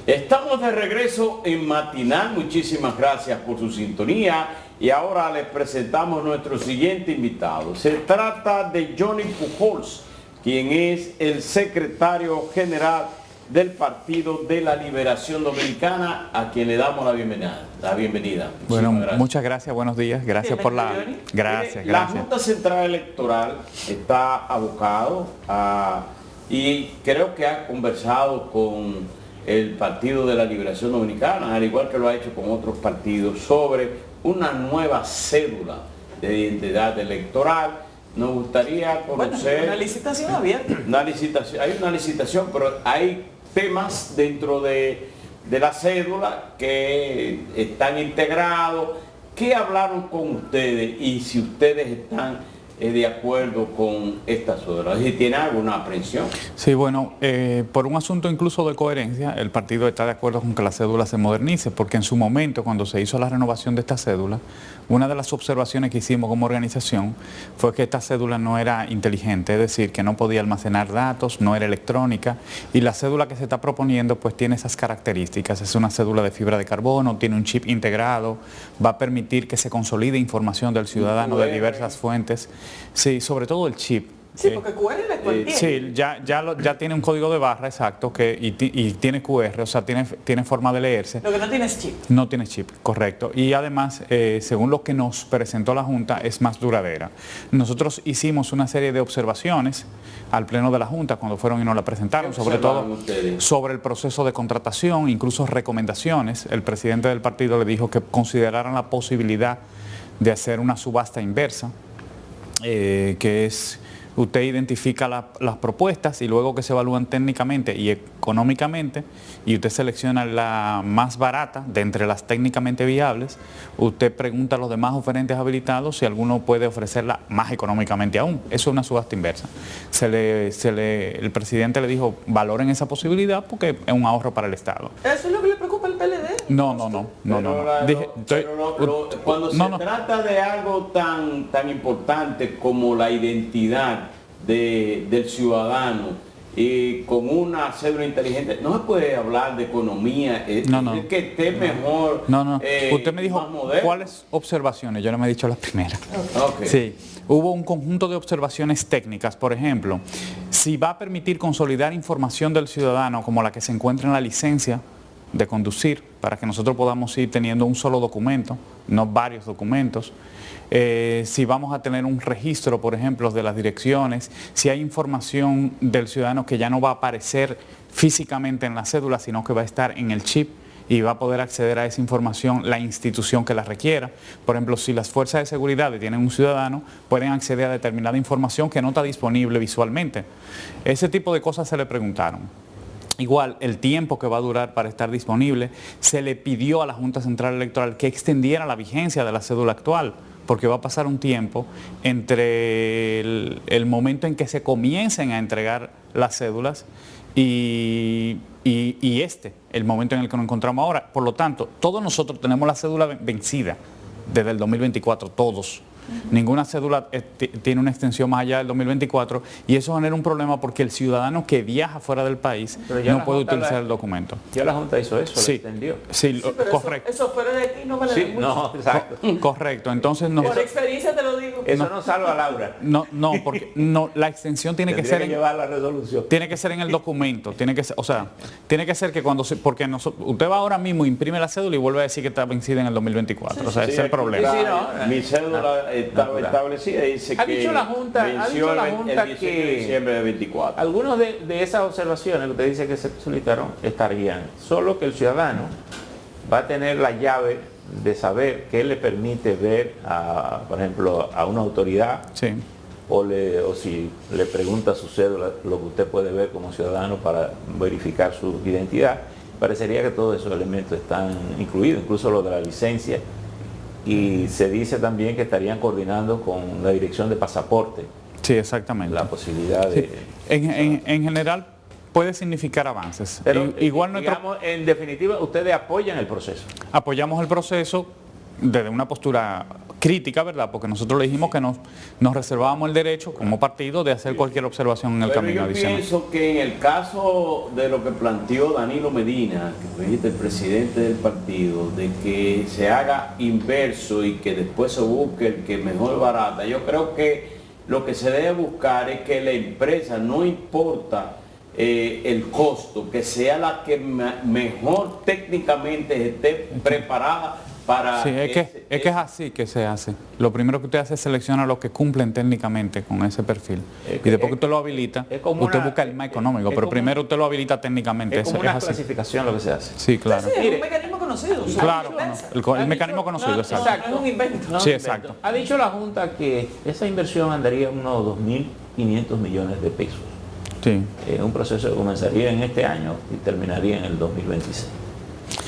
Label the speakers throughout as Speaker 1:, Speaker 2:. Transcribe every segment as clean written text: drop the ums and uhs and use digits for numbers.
Speaker 1: Estamos de regreso en Matinal, muchísimas gracias por su sintonía y ahora les presentamos nuestro siguiente invitado. Se trata de Johnny Pujols, quien es el secretario general del Partido de la Liberación Dominicana, a quien le damos la bienvenida.
Speaker 2: Bueno, muchas gracias, buenos días, gracias por la... Gracias.
Speaker 1: La Junta Central Electoral está abocado a, y creo que ha conversado con el Partido de la Liberación Dominicana, al igual que lo ha hecho con otros partidos, sobre una nueva cédula de identidad electoral. Nos gustaría conocer...
Speaker 3: Bueno, una licitación abierta.
Speaker 1: Hay una licitación, pero hay temas dentro de la cédula que están integrados. ¿Qué hablaron con ustedes y si ustedes están de acuerdo con esta cédula? ¿Si tiene alguna aprensión?
Speaker 2: Sí, bueno, por un asunto incluso de coherencia, el partido está de acuerdo con que la cédula se modernice, porque en su momento, cuando se hizo la renovación de esta cédula, una de las observaciones que hicimos como organización fue que esta cédula no era inteligente, es decir, que no podía almacenar datos, no era electrónica, y la cédula que se está proponiendo pues tiene esas características. Es una cédula de fibra de carbono, tiene un chip integrado, va a permitir que se consolide información del ciudadano de diversas fuentes. Sí, sobre todo el chip.
Speaker 3: Sí, porque QR la contiene.
Speaker 2: Sí, ya tiene un código de barra exacto y tiene QR, o sea, tiene forma de leerse.
Speaker 3: Lo que no tiene es chip.
Speaker 2: No tiene chip, correcto. Y además, según lo que nos presentó la Junta, es más duradera. Nosotros hicimos una serie de observaciones al Pleno de la Junta cuando fueron y nos la presentaron, sobre todo sobre el proceso de contratación, incluso recomendaciones. El presidente del partido le dijo que consideraran la posibilidad de hacer una subasta inversa, que es... Usted identifica las propuestas y luego que se evalúan técnicamente y económicamente y usted selecciona la más barata de entre las técnicamente viables, usted pregunta a los demás oferentes habilitados si alguno puede ofrecerla más económicamente aún. Eso es una subasta inversa. El presidente le dijo, valoren esa posibilidad porque es un ahorro para el Estado.
Speaker 3: ¿Eso es lo que le preocupa al PLD?
Speaker 2: No.
Speaker 1: Cuando se trata de algo tan importante como la identidad del ciudadano y con una cédula inteligente, no se puede hablar de economía, es que esté mejor.
Speaker 2: Usted me dijo cuáles observaciones, yo no me he dicho las primeras.
Speaker 1: Okay.
Speaker 2: Sí, hubo un conjunto de observaciones técnicas, por ejemplo, si va a permitir consolidar información del ciudadano como la que se encuentra en la licencia de conducir, para que nosotros podamos ir teniendo un solo documento, no varios documentos. Si vamos a tener un registro, por ejemplo, de las direcciones, si hay información del ciudadano que ya no va a aparecer físicamente en la cédula, sino que va a estar en el chip y va a poder acceder a esa información la institución que la requiera. Por ejemplo, si las fuerzas de seguridad detienen un ciudadano, pueden acceder a determinada información que no está disponible visualmente. Ese tipo de cosas se le preguntaron. Igual, el tiempo que va a durar para estar disponible, se le pidió a la Junta Central Electoral que extendiera la vigencia de la cédula actual, porque va a pasar un tiempo entre el momento en que se comiencen a entregar las cédulas y el momento en el que nos encontramos ahora. Por lo tanto, todos nosotros tenemos la cédula vencida desde el 2024, todos. Ninguna cédula tiene una extensión más allá del 2024 y eso genera un problema porque el ciudadano que viaja fuera del país no puede utilizar el documento.
Speaker 4: Ya la Junta hizo eso,
Speaker 2: sí,
Speaker 4: lo extendió.
Speaker 2: Sí, correcto.
Speaker 3: Eso fuera de aquí no vale mucho.
Speaker 4: No, exacto.
Speaker 2: Correcto, entonces
Speaker 3: por experiencia te lo digo.
Speaker 4: Eso no salva a Laura.
Speaker 2: No, porque la extensión tiene que ser
Speaker 4: llevar la resolución.
Speaker 2: Tiene que ser en el documento, tiene que ser que cuando porque usted va ahora mismo, imprime la cédula y vuelve a decir que está vencida en el 2024. Sí, o sea, ese es el problema.
Speaker 1: Mi cédula estaba establecida, dice
Speaker 4: ha dicho la Junta,
Speaker 1: venció el 18 de diciembre de 24.
Speaker 4: Algunos de esas observaciones que usted dice que se solicitaron estarían, solo que el ciudadano va a tener la llave de saber qué le permite ver, por ejemplo, a una autoridad,
Speaker 2: sí,
Speaker 4: o si le pregunta a su cédula lo que usted puede ver como ciudadano para verificar su identidad. Parecería que todos esos elementos están incluidos, incluso lo de la licencia. Y se dice también que estarían coordinando con la dirección de pasaporte.
Speaker 2: Sí, exactamente.
Speaker 4: La posibilidad de...
Speaker 2: En general puede significar avances.
Speaker 4: Pero
Speaker 2: igual
Speaker 4: digamos, en definitiva, ustedes apoyan el proceso.
Speaker 2: Apoyamos el proceso desde una postura crítica, ¿verdad? Porque nosotros le dijimos que nos reservábamos el derecho como partido de hacer cualquier observación en el camino
Speaker 1: yo
Speaker 2: adicional.
Speaker 1: pienso que en el caso de lo que planteó Danilo Medina, que fue el presidente del partido, de que se haga inverso y que después se busque el que mejor barata, yo creo que lo que se debe buscar es que la empresa, no importa el costo, que sea la que mejor técnicamente esté preparada para...
Speaker 2: Sí, es que es así que se hace. Lo primero que usted hace es seleccionar los que cumplen técnicamente con ese perfil. Y después que usted lo habilita, usted busca el más económico, pero primero usted lo habilita técnicamente.
Speaker 4: Es como
Speaker 2: es
Speaker 4: una
Speaker 2: así.
Speaker 4: clasificación lo que se hace.
Speaker 2: Sí, claro.
Speaker 3: Sí, es un mecanismo conocido.
Speaker 2: Claro,
Speaker 3: Claro,
Speaker 2: el mecanismo conocido, exacto.
Speaker 3: No es un invento.
Speaker 4: No,
Speaker 2: Sí,
Speaker 4: invento.
Speaker 2: exacto.
Speaker 4: Ha dicho la Junta que esa inversión andaría en unos 2.500 millones de pesos.
Speaker 2: Sí.
Speaker 4: Un proceso que comenzaría en este año y terminaría en el 2026.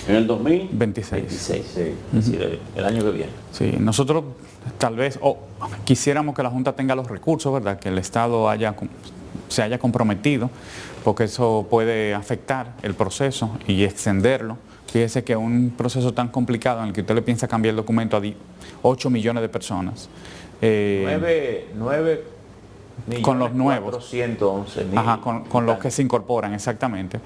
Speaker 1: En el 2026.
Speaker 2: 26.
Speaker 1: Sí.
Speaker 4: Es decir, el año que viene.
Speaker 2: Sí, nosotros tal vez quisiéramos que la Junta tenga los recursos, ¿verdad? Que el Estado se haya comprometido, porque eso puede afectar el proceso y extenderlo. Fíjese que un proceso tan complicado en el que usted le piensa cambiar el documento a 8 millones de personas.
Speaker 4: 9
Speaker 2: con los nuevos.
Speaker 4: 411 mil.
Speaker 2: Ajá, con los que se incorporan, exactamente.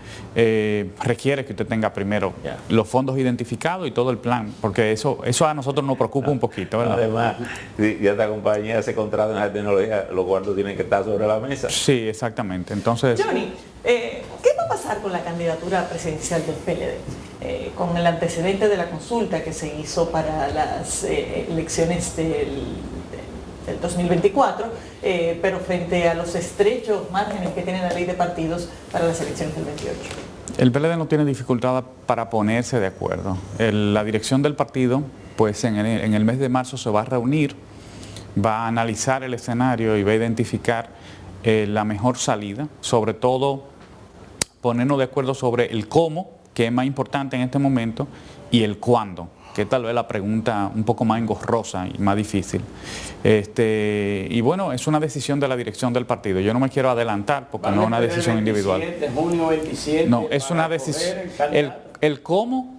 Speaker 2: Requiere que usted tenga primero
Speaker 4: Ya.
Speaker 2: los fondos identificados y todo el plan, porque eso a nosotros nos preocupa un poquito, ¿verdad?
Speaker 4: Además, si ya esta compañía se contrata en la tecnología, los cuartos tienen que estar sobre la mesa.
Speaker 2: Sí, exactamente. Entonces,
Speaker 3: Johnny, ¿qué va a pasar con la candidatura presidencial del PLD? Con el antecedente de la consulta que se hizo para las elecciones del 2024, pero frente a los estrechos márgenes que tiene la ley de partidos para las elecciones del 28.
Speaker 2: el PLD no tiene dificultad para ponerse de acuerdo. La dirección del partido, pues en el mes de marzo se va a reunir, va a analizar el escenario y va a identificar la mejor salida, sobre todo ponernos de acuerdo sobre el cómo, que es más importante en este momento, y el cuándo, que tal vez la pregunta un poco más engorrosa y más difícil. Y bueno, es una decisión de la dirección del partido. Yo no me quiero adelantar porque no es una decisión individual.
Speaker 1: Junio 27,
Speaker 2: No, es una decisión. El cómo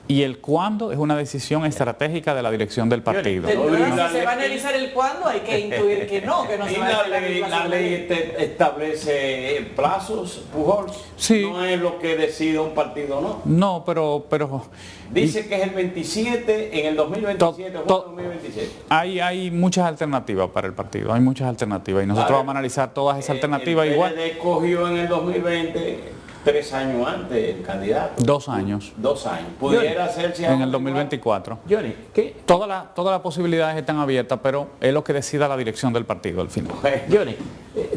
Speaker 2: y el cuándo es una decisión estratégica de la dirección del partido.
Speaker 3: Entonces, si se va a analizar el cuándo, hay que intuir que no se
Speaker 1: Y
Speaker 3: va a hacer
Speaker 1: la
Speaker 3: misma
Speaker 1: ley establece plazos, Pujols.
Speaker 2: Sí.
Speaker 1: No es lo que decide un partido, ¿no?
Speaker 2: No, pero
Speaker 1: Dice que es el 27 en el 2027 o 2027.
Speaker 2: hay muchas alternativas para el partido, hay muchas alternativas y nosotros
Speaker 1: Vale.
Speaker 2: vamos a analizar todas esas alternativas
Speaker 1: el
Speaker 2: igual.
Speaker 1: PLD cogió en el 2020 3 años antes el candidato.
Speaker 2: 2 años
Speaker 1: 2 años. Pudiera hacerse
Speaker 2: en
Speaker 1: ahora
Speaker 2: el 2024.
Speaker 4: Johnny, ¿qué?
Speaker 2: Todas las posibilidades están abiertas, pero es lo que decida la dirección del partido al final.
Speaker 1: igual.
Speaker 4: Johnny,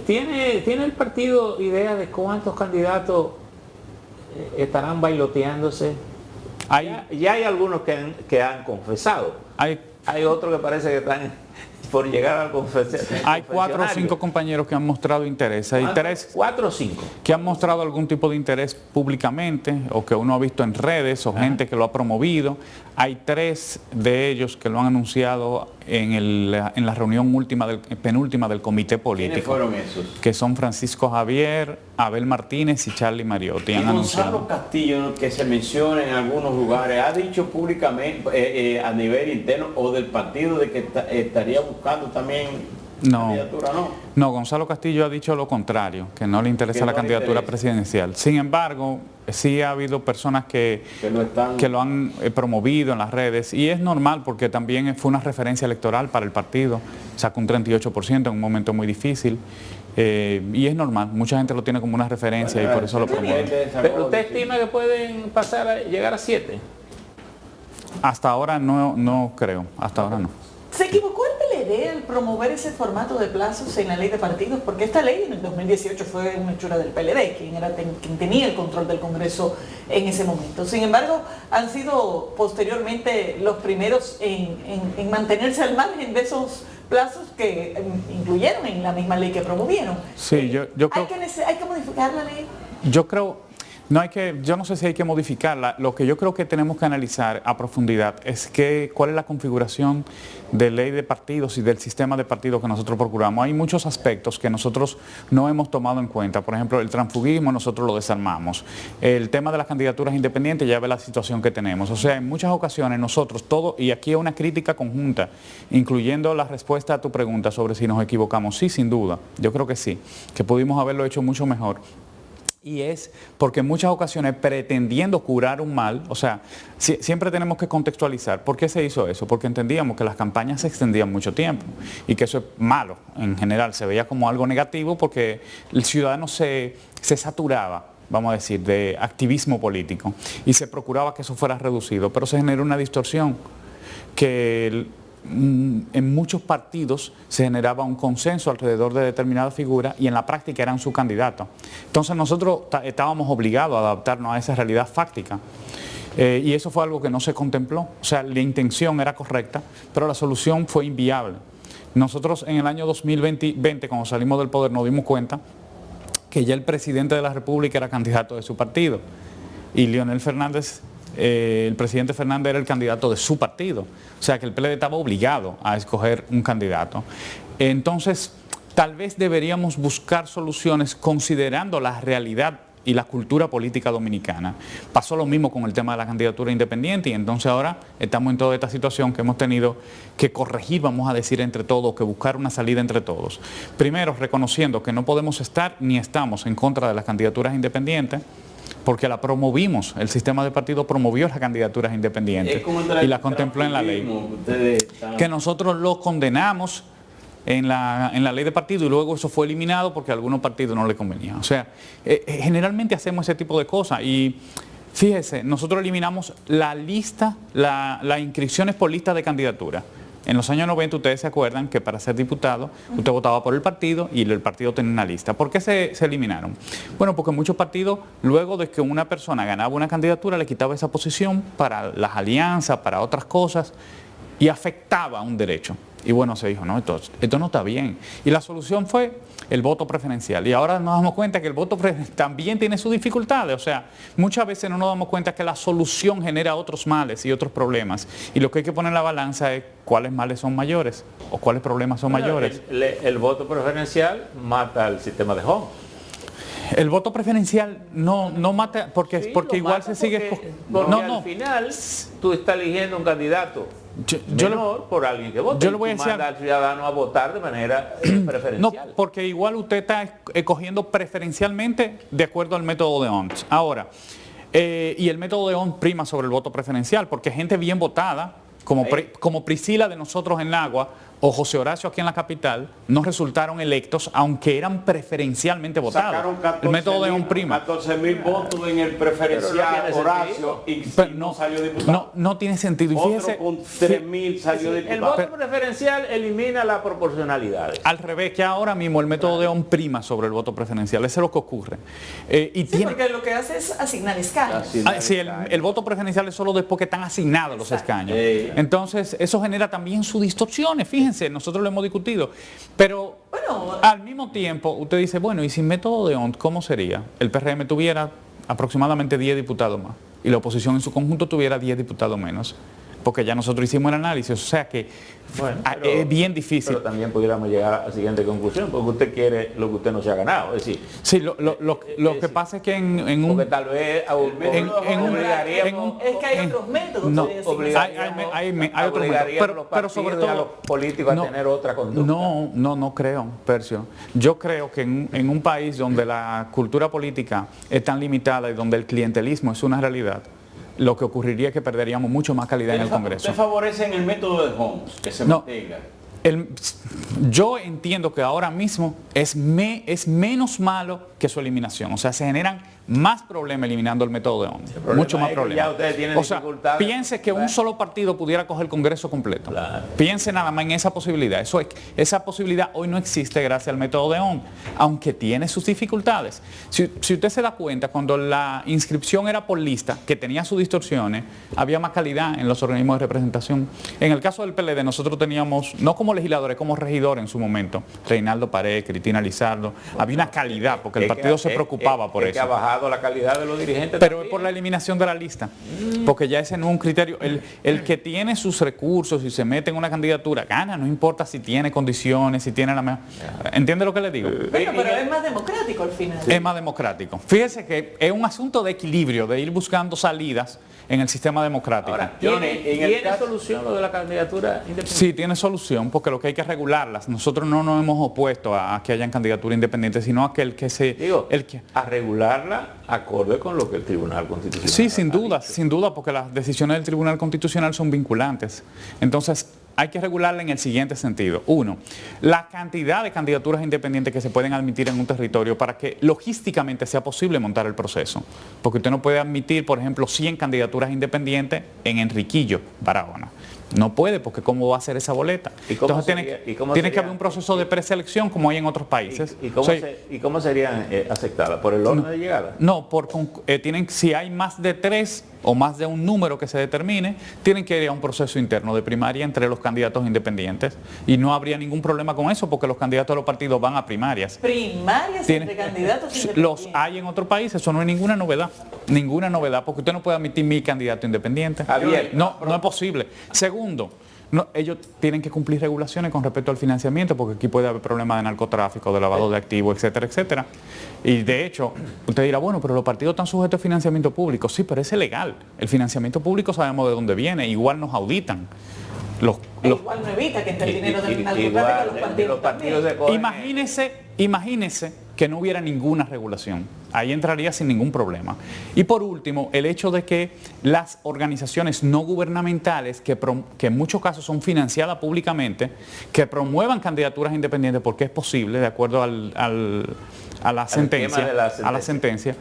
Speaker 4: ¿tiene el partido idea de cuántos candidatos estarán bailoteándose? Ya hay algunos que han confesado. Hay otros que parece que están por llegar al
Speaker 2: Hay 4 o 5 compañeros que han mostrado interés. Hay 3
Speaker 4: 4 o 5.
Speaker 2: que han mostrado algún tipo de interés públicamente o que uno ha visto en redes o gente que lo ha promovido. Hay 3 de ellos que lo han anunciado en la reunión penúltima del comité
Speaker 1: ¿Quiénes
Speaker 2: político,
Speaker 1: fueron esos?
Speaker 2: que son Francisco Javier, Abel Martínez y Charlie Mariotti.
Speaker 1: Y
Speaker 2: Han
Speaker 1: Gonzalo
Speaker 2: anunciado.
Speaker 1: Castillo, que se menciona en algunos lugares, ha dicho públicamente a nivel interno o del partido de que estaría buscando también
Speaker 2: No.
Speaker 1: candidatura, ¿no?
Speaker 2: No, Gonzalo Castillo ha dicho lo contrario, que no le interesa
Speaker 1: Que
Speaker 2: la
Speaker 1: no le
Speaker 2: candidatura
Speaker 1: interesa.
Speaker 2: presidencial. Sin embargo, sí ha habido personas que lo han promovido en las redes y es normal porque también fue una referencia electoral para el partido, sacó un 38% en un momento muy difícil y es normal, mucha gente lo tiene como una referencia y por eso lo promueve.
Speaker 4: ¿Pero usted estima que pueden llegar a 7?
Speaker 2: Hasta ahora no creo, hasta ahora no.
Speaker 3: ¿Se equivocó el PLD al promover ese formato de plazos en la ley de partidos? Porque esta ley en el 2018 fue una hechura del PLD, quien tenía el control del Congreso en ese momento. Sin embargo, han sido posteriormente los primeros en mantenerse al margen de esos plazos que incluyeron en la misma ley que promovieron.
Speaker 2: Sí, yo creo...
Speaker 3: ¿Hay que modificar la ley?
Speaker 2: Yo creo, No hay que, yo no sé si hay que modificarla. Lo que yo creo que tenemos que analizar a profundidad es cuál es la configuración de ley de partidos y del sistema de partidos que nosotros procuramos. Hay muchos aspectos que nosotros no hemos tomado en cuenta. Por ejemplo, el transfugismo nosotros lo desarmamos. El tema de las candidaturas independientes ya ve la situación que tenemos. O sea, en muchas ocasiones nosotros todo, y aquí es una crítica conjunta, incluyendo la respuesta a tu pregunta sobre si nos equivocamos. Sí, sin duda. Yo creo que sí, que pudimos haberlo hecho mucho mejor. Y es porque en muchas ocasiones pretendiendo curar un mal, o sea, siempre tenemos que contextualizar. ¿Por qué se hizo eso? Porque entendíamos que las campañas se extendían mucho tiempo y que eso es malo en general, se veía como algo negativo porque el ciudadano se saturaba, vamos a decir, de activismo político y se procuraba que eso fuera reducido, pero se generó una distorsión que en muchos partidos se generaba un consenso alrededor de determinada figura y en la práctica eran su candidato. Entonces nosotros estábamos obligados a adaptarnos a esa realidad fáctica y eso fue algo que no se contempló. O sea, la intención era correcta, pero la solución fue inviable. Nosotros en el año 2020, cuando salimos del poder, nos dimos cuenta que ya el presidente de la República era candidato de su partido y Leonel Fernández, el presidente Fernández era el candidato de su partido, o sea que el PLD estaba obligado a escoger un candidato. Entonces, tal vez deberíamos buscar soluciones considerando la realidad y la cultura política dominicana. Pasó lo mismo con el tema de la candidatura independiente y entonces ahora estamos en toda esta situación que hemos tenido que corregir, vamos a decir entre todos, que buscar una salida entre todos. Primero, reconociendo que no podemos estar ni estamos en contra de las candidaturas independientes, porque la promovimos, el sistema de partido promovió las candidaturas independientes y la contempló en la ley. Que nosotros lo condenamos en la ley de partido y luego eso fue eliminado porque a algunos partidos no le convenía. O sea, generalmente hacemos ese tipo de cosas y fíjese, nosotros eliminamos la lista, las inscripciones por lista de candidatura. En los años 90 ustedes se acuerdan que para ser diputado usted votaba por el partido y el partido tenía una lista. ¿Por qué se eliminaron? Bueno, porque muchos partidos, luego de que una persona ganaba una candidatura, le quitaba esa posición para las alianzas, para otras cosas y afectaba un derecho. Y bueno, se dijo, no, esto no está bien. Y la solución fue el voto preferencial. Y ahora nos damos cuenta que el voto preferencial también tiene sus dificultades. O sea, muchas veces no nos damos cuenta que la solución genera otros males y otros problemas. Y lo que hay que poner en la balanza es cuáles males son mayores o cuáles problemas son mayores.
Speaker 4: El voto preferencial mata el sistema de home.
Speaker 2: El voto preferencial no mata porque igual se sigue...
Speaker 4: Porque al final tú estás eligiendo un candidato por alguien que vote.
Speaker 2: Yo le voy a decir,
Speaker 4: manda al ciudadano a votar de manera preferencial.
Speaker 2: No, porque igual usted está escogiendo preferencialmente de acuerdo al método de ONS. Ahora, y el método de ONS prima sobre el voto preferencial, porque gente bien votada, como Priscila de nosotros en Nagua, o José Horacio aquí en la capital, no resultaron electos, aunque eran preferencialmente votados. El método de ONS prima.
Speaker 1: 14.000 votos en el preferencial, Horacio, y no salió diputado.
Speaker 2: No tiene sentido. Y fíjese,
Speaker 1: otro con 3.000 salió diputado.
Speaker 4: El voto preferencial elimina la proporcionalidad.
Speaker 2: Al revés, que ahora mismo el método de ONS prima sobre el voto preferencial. Eso es lo que ocurre.
Speaker 3: Porque lo que hace es asignar escaños.
Speaker 2: Sí, el voto preferencial es solo después que están asignados los escaños. Entonces, eso genera también sus distorsiones. Fíjense, nosotros lo hemos discutido. Pero al mismo tiempo, usted dice, bueno, y sin método de ONS, ¿cómo sería? El PRM tuviera aproximadamente 10 diputados más y la oposición en su conjunto tuviera 10 diputados menos. Porque ya nosotros hicimos el análisis, o sea que es bien difícil.
Speaker 4: Pero también pudiéramos llegar a la siguiente conclusión, porque usted quiere lo que usted no se ha ganado, es decir...
Speaker 2: Sí, lo que pasa es que en un...
Speaker 4: Porque tal vez
Speaker 3: es que hay otros métodos.
Speaker 2: No,
Speaker 4: hay otros métodos, pero sobre todo a los políticos a tener otra conducta.
Speaker 2: No creo, Percio. Yo creo que en un país donde la cultura política es tan limitada y donde el clientelismo es una realidad, lo que ocurriría es que perderíamos mucho más calidad en el Congreso.
Speaker 1: ¿Usted favorece en el método de Homs que se mantenga?
Speaker 2: Yo entiendo que ahora mismo es menos malo que su eliminación. O sea, se generan más problemas eliminando el método de ONS. Mucho más problemas. O sea, piense que un solo partido pudiera coger el Congreso completo. Claro. Piense nada más en esa posibilidad. Esa posibilidad hoy no existe gracias al método de ONS, aunque tiene sus dificultades. Si usted se da cuenta, cuando la inscripción era por lista, que tenía sus distorsiones, había más calidad en los organismos de representación. En el caso del PLD, nosotros teníamos, no como legisladores, como regidores en su momento, Reinaldo Pared, Cristina Lizardo, había una calidad, porque el partido se preocupaba por eso.
Speaker 4: Ha bajado mejorado la calidad de los dirigentes.
Speaker 2: Pero
Speaker 4: también.
Speaker 2: es por la eliminación de la lista, porque ya ese no es un criterio. El que tiene sus recursos y se mete en una candidatura gana, no importa si tiene condiciones, si tiene la mejor. ¿Entiende lo que le digo?
Speaker 3: Bueno, pero es más democrático al final.
Speaker 2: Es más democrático. Fíjese que es un asunto de equilibrio, de ir buscando salidas en el sistema democrático.
Speaker 4: Ahora,
Speaker 1: Johnny,
Speaker 4: ¿tiene solución lo de la candidatura independiente?
Speaker 2: Sí, tiene solución, porque lo que hay que regularlas. Nosotros no nos hemos opuesto a que hayan candidaturas independientes, sino a que el que se...
Speaker 4: Digo,
Speaker 2: el que,
Speaker 4: a regularla acorde con lo que el Tribunal Constitucional
Speaker 2: sí, sin
Speaker 4: ha
Speaker 2: duda, porque las decisiones del Tribunal Constitucional son vinculantes. Entonces, hay que regularla en el siguiente sentido. Uno, la cantidad de candidaturas independientes que se pueden admitir en un territorio para que logísticamente sea posible montar el proceso. Porque usted no puede admitir, por ejemplo, 100 candidaturas independientes en Enriquillo, Barahona. No puede, porque ¿cómo va a ser esa boleta? Entonces tiene que haber un proceso de preselección como hay en otros países.
Speaker 4: ¿Y cómo serían aceptadas? ¿Por el orden de llegada?
Speaker 2: No, si hay más de 3 o más de un número que se determine, tienen que ir a un proceso interno de primaria entre los candidatos independientes. Y no habría ningún problema con eso, porque los candidatos de los partidos van a primarias.
Speaker 3: Primarias entre candidatos independientes.
Speaker 2: Los hay en otros países, eso no es ninguna novedad, porque usted no puede admitir 1000 candidatos independientes.
Speaker 4: Javier,
Speaker 2: no es posible. Segundo, ellos tienen que cumplir regulaciones con respecto al financiamiento, porque aquí puede haber problemas de narcotráfico, de lavado de activos, etcétera, etcétera. Y de hecho, usted dirá, bueno, pero los partidos están sujetos a financiamiento público. Sí, pero es ilegal. El financiamiento público sabemos de dónde viene, igual nos auditan.
Speaker 3: Igual no evita que entre el dinero del narcotráfico a los partidos también.
Speaker 2: Imagínese que no hubiera ninguna regulación. Ahí entraría sin ningún problema. Y por último, el hecho de que las organizaciones no gubernamentales, que en muchos casos son financiadas públicamente, que promuevan candidaturas independientes, porque es posible, de acuerdo a la sentencia,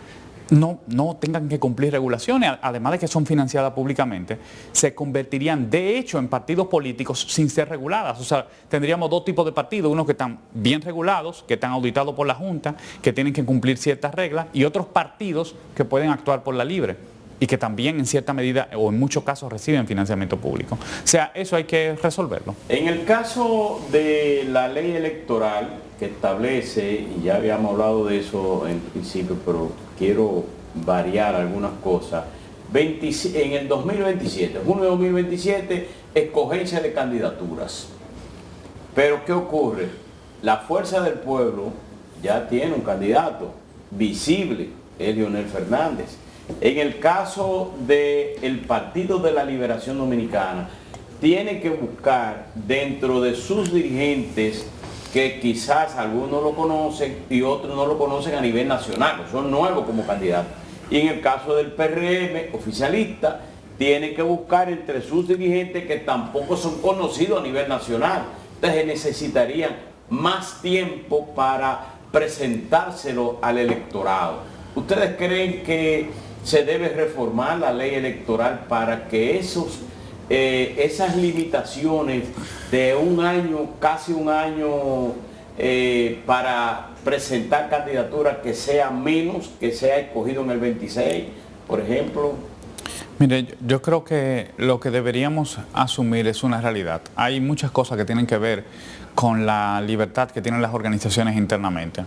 Speaker 2: no tengan que cumplir regulaciones, además de que son financiadas públicamente, se convertirían de hecho en partidos políticos sin ser reguladas. O sea, tendríamos dos tipos de partidos, unos que están bien regulados, que están auditados por la Junta, que tienen que cumplir ciertas reglas, y otros partidos que pueden actuar por la libre y que también en cierta medida o en muchos casos reciben financiamiento público. O sea, eso hay que resolverlo.
Speaker 1: En el caso de la ley electoral que establece, y ya habíamos hablado de eso en principio, pero quiero variar algunas cosas, en el 2027, junio de 2027, escogencia de candidaturas. Pero ¿qué ocurre? La Fuerza del Pueblo ya tiene un candidato visible, es Leonel Fernández. En el caso del Partido de la Liberación Dominicana, tiene que buscar dentro de sus dirigentes, que quizás algunos lo conocen y otros no lo conocen a nivel nacional, son nuevos como candidatos. Y en el caso del PRM oficialista, tiene que buscar entre sus dirigentes que tampoco son conocidos a nivel nacional. Entonces necesitarían más tiempo para presentárselo al electorado. ¿Ustedes creen que se debe reformar la ley electoral para que esas limitaciones de un año, casi un año, para presentar candidaturas, que sea menos, que sea escogido en el 26, por ejemplo?
Speaker 2: Mire, yo creo que lo que deberíamos asumir es una realidad. Hay muchas cosas que tienen que ver con la libertad que tienen las organizaciones internamente.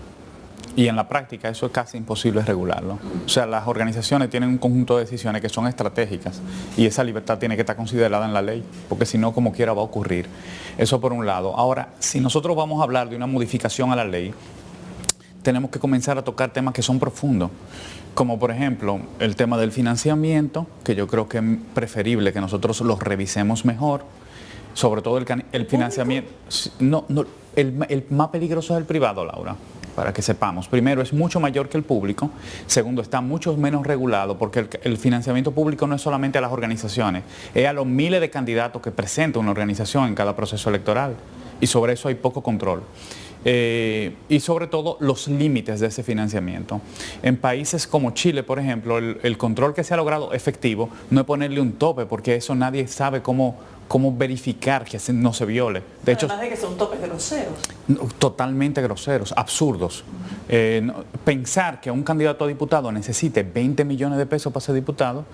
Speaker 2: Y en la práctica eso es casi imposible regularlo. O sea, las organizaciones tienen un conjunto de decisiones que son estratégicas y esa libertad tiene que estar considerada en la ley, porque si no, como quiera va a ocurrir. Eso por un lado. Ahora, si nosotros vamos a hablar de una modificación a la ley, tenemos que comenzar a tocar temas que son profundos, como por ejemplo el tema del financiamiento, que yo creo que es preferible que nosotros los revisemos mejor, sobre todo el financiamiento. El más peligroso es el privado, Laura, para que sepamos. Primero, es mucho mayor que el público. Segundo, está mucho menos regulado, porque el financiamiento público no es solamente a las organizaciones, es a los miles de candidatos que presenta una organización en cada proceso electoral. Y sobre eso hay poco control. Y sobre todo los límites de ese financiamiento. En países como Chile, por ejemplo, el control que se ha logrado efectivo no es ponerle un tope, porque eso nadie sabe cómo verificar que no se viole. De hecho,
Speaker 3: además de que son topes groseros.
Speaker 2: Totalmente groseros, absurdos. Pensar que un candidato a diputado necesite 20 millones de pesos para ser diputado,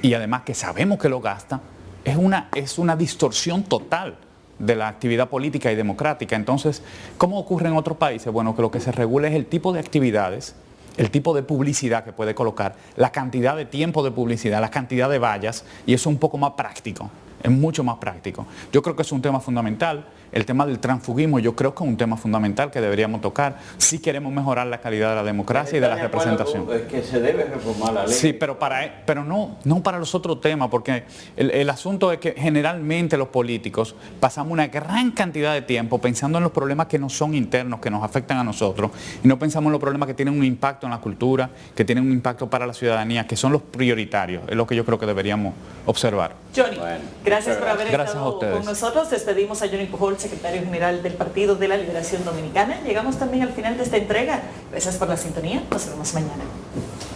Speaker 2: y además que sabemos que lo gasta, es una distorsión total de la actividad política y democrática. Entonces, ¿cómo ocurre en otros países? Bueno, que lo que se regula es el tipo de actividades, el tipo de publicidad que puede colocar, la cantidad de tiempo de publicidad, la cantidad de vallas, y eso es un poco más práctico, es mucho más práctico. Yo creo que es un tema fundamental. El tema del transfugismo yo creo que es un tema fundamental que deberíamos tocar si queremos mejorar la calidad de la democracia y de la representación.
Speaker 1: Es que se debe reformar la ley.
Speaker 2: Sí, pero no para los otros temas, porque el asunto es que generalmente los políticos pasamos una gran cantidad de tiempo pensando en los problemas que no son internos, que nos afectan a nosotros, y no pensamos en los problemas que tienen un impacto en la cultura, que tienen un impacto para la ciudadanía, que son los prioritarios. Es lo que yo creo que deberíamos observar.
Speaker 3: Johnny,
Speaker 1: Bueno,
Speaker 3: gracias por haber
Speaker 2: gracias
Speaker 3: estado
Speaker 2: a ustedes.
Speaker 3: con nosotros. Despedimos a Johnny Pujols, secretario general del Partido de la Liberación Dominicana. Llegamos también al final de esta entrega. Gracias por la sintonía. Nos vemos mañana.